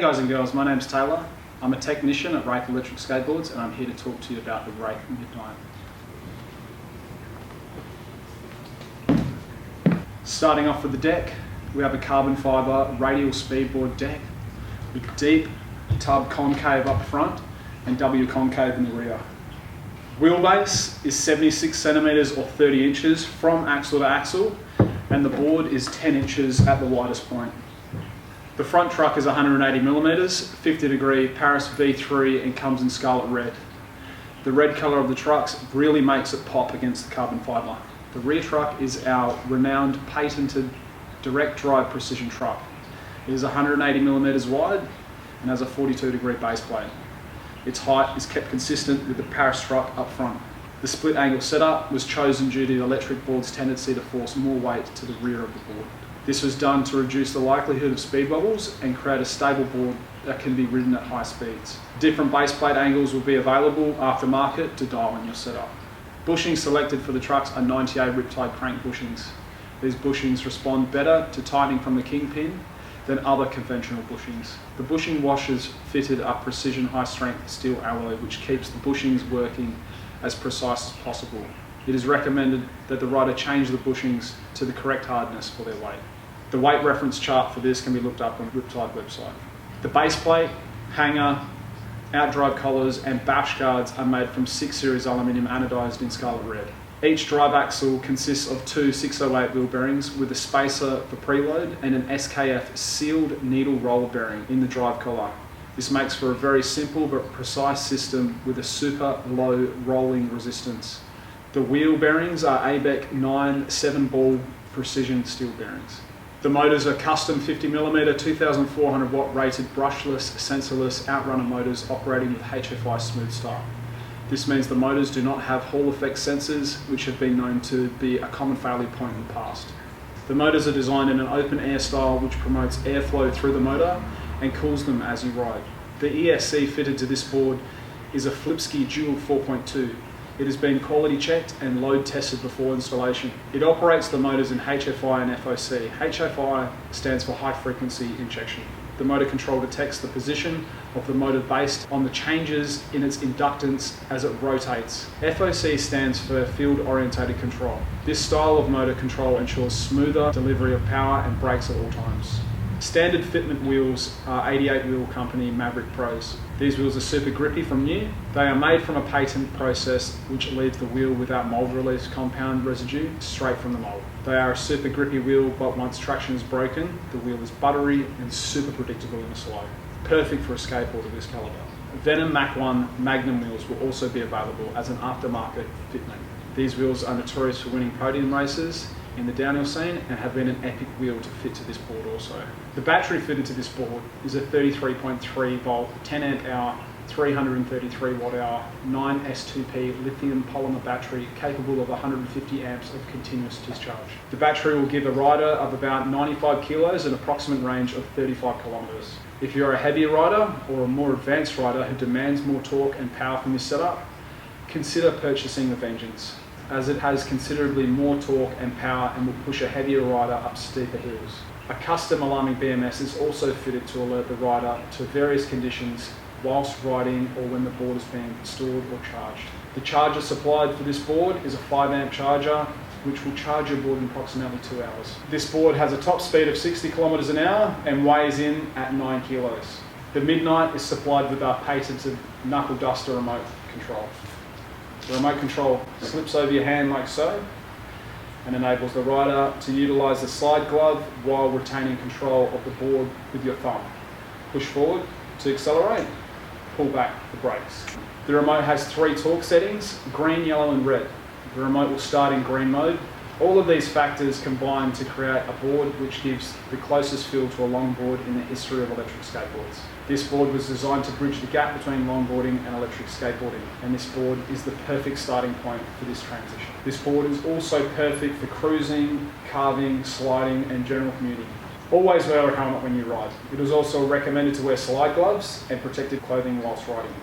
guys and girls, my name's Taylor. I'm a technician at Raith Electric Skateboards and I'm here to talk to you about the Raith Midnight. Starting off with the deck, we have a carbon fibre radial speedboard deck with deep tub concave up front and W concave in the rear. Wheelbase is 76 centimetres or 30 inches from axle to axle, and the board is 10 inches at the widest point. The front truck is 180 millimetres, 50 degree Paris V3 and comes in scarlet red. The red colour of the trucks really makes it pop against the carbon fibre. The rear truck is our renowned patented direct drive precision truck. It is 180 millimetres wide and has a 42 degree base plate. Its height is kept consistent with the Paris truck up front. The split angle setup was chosen due to the electric board's tendency to force more weight to the rear of the board. This was done to reduce the likelihood of speed wobbles and create a stable board that can be ridden at high speeds. Different base plate angles will be available aftermarket to dial in your setup. Bushings selected for the trucks are 98 Riptide crank bushings. These bushings respond better to tightening from the kingpin than other conventional bushings. The bushing washers fitted are precision high strength steel alloy which keeps the bushings working as precise as possible. It is recommended that the rider change the bushings to the correct hardness for their weight. The weight reference chart for this can be looked up on the Riptide website. The base plate, hanger, outdrive collars and bash guards are made from 6 series aluminium anodised in scarlet red. Each drive axle consists of two 608 wheel bearings with a spacer for preload and an SKF sealed needle roller bearing in the drive collar. This makes for a very simple but precise system with a super low rolling resistance. The wheel bearings are ABEC 9 7-ball precision steel bearings. The motors are custom 50mm 2400 watt rated brushless, sensorless outrunner motors operating with HFI smooth start. This means the motors do not have Hall effect sensors, which have been known to be a common failure point in the past. The motors are designed in an open air style which promotes airflow through the motor and cools them as you ride. The ESC fitted to this board is a Flipski Dual 4.2. It has been quality checked and load tested before installation. It operates the motors in HFI and FOC. HFI stands for high frequency injection. The motor control detects the position of the motor based on the changes in its inductance as it rotates. FOC stands for field orientated control. This style of motor control ensures smoother delivery of power and brakes at all times. Standard fitment wheels are 88 wheel company Maverick Pros. These wheels are super grippy from new. They are made from a patent process which leaves the wheel without mold release compound residue straight from the mold. They are a super grippy wheel, but once traction is broken, the wheel is buttery and super predictable in a slow. Perfect for a skateboard of this caliber. Venom Mach 1 Magnum wheels will also be available as an aftermarket fitment. These wheels are notorious for winning podium races in the downhill scene and have been an epic wheel to fit to this board also. The battery fitted to this board is a 33.3 volt, 10 amp hour, 333 watt hour, 9S2P lithium polymer battery capable of 150 amps of continuous discharge. The battery will give a rider of about 95 kilos an approximate range of 35 kilometers. If you're a heavier rider or a more advanced rider who demands more torque and power from this setup, consider purchasing the Vengeance, as it has considerably more torque and power and will push a heavier rider up steeper hills. A custom alarming BMS is also fitted to alert the rider to various conditions whilst riding or when the board is being stored or charged. The charger supplied for this board is a 5 amp charger which will charge your board in approximately 2 hours. This board has a top speed of 60 kilometers an hour and weighs in at 9 kilos. The Midnight is supplied with our patented knuckle duster remote control. The remote control slips over your hand like so and enables the rider to utilise the slide glove while retaining control of the board with your thumb. Push forward to accelerate, pull back for brakes. The remote has 3 torque settings, green, yellow and red. The remote will start in green mode. All of these factors combine to create a board which gives the closest feel to a longboard in the history of electric skateboards. This board was designed to bridge the gap between longboarding and electric skateboarding, and this board is the perfect starting point for this transition. This board is also perfect for cruising, carving, sliding and general commuting. Always wear a helmet when you ride. It is also recommended to wear slide gloves and protective clothing whilst riding.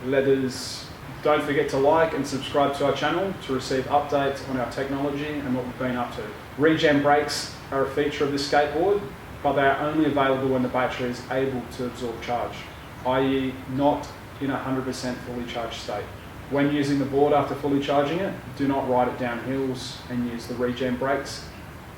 Leathers. Don't forget to like and subscribe to our channel to receive updates on our technology and what we've been up to. Regen brakes are a feature of this skateboard. but they are only available when the battery is able to absorb charge, i.e. not in a 100% fully charged state. When using the board after fully charging it, do not ride it down hills and use the regen brakes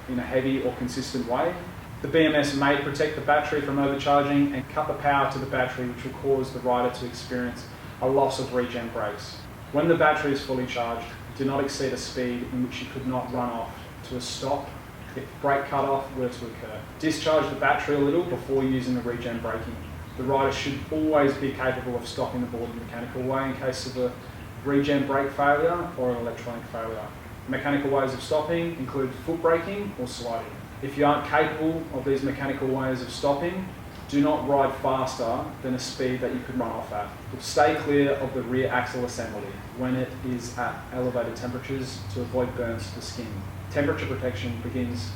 in a heavy or consistent way. The BMS may protect the battery from overcharging and cut the power to the battery, which will cause the rider to experience a loss of regen brakes. When the battery is fully charged, do not exceed a speed in which you could not run off to a stop if brake cut-off were to occur. Discharge the battery a little before using the regen braking. The rider should always be capable of stopping the board in a mechanical way in case of a regen brake failure or an electronic failure. Mechanical ways of stopping include foot braking or sliding. If you aren't capable of these mechanical ways of stopping, do not ride faster than a speed that you could run off at. Stay clear of the rear axle assembly when it is at elevated temperatures to avoid burns to the skin. Temperature protection begins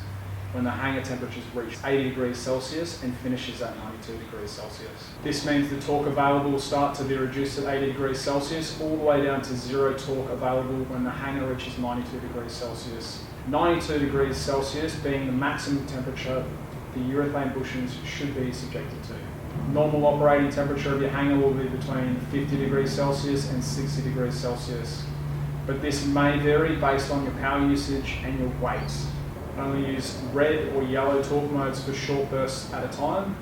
when the hanger temperatures reach 80 degrees Celsius and finishes at 92 degrees Celsius. This means the torque available will start to be reduced at 80 degrees Celsius all the way down to zero torque available when the hanger reaches 92 degrees Celsius. 92 degrees Celsius being the maximum temperature the urethane bushings should be subjected to. Normal operating temperature of your hanger will be between 50 degrees Celsius and 60 degrees Celsius, but this may vary based on your power usage and your weight. Only use red or yellow torque modes for short bursts at a time,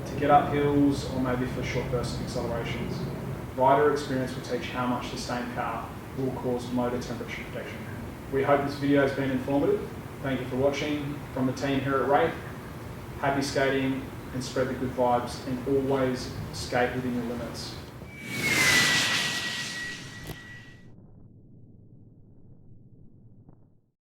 to get up hills or maybe for short bursts of accelerations. Rider experience will teach how much sustained power will cause motor temperature protection. We hope this video has been informative. Thank you for watching. From the team here at Raith, happy skating and spread the good vibes, and always skate within your limits.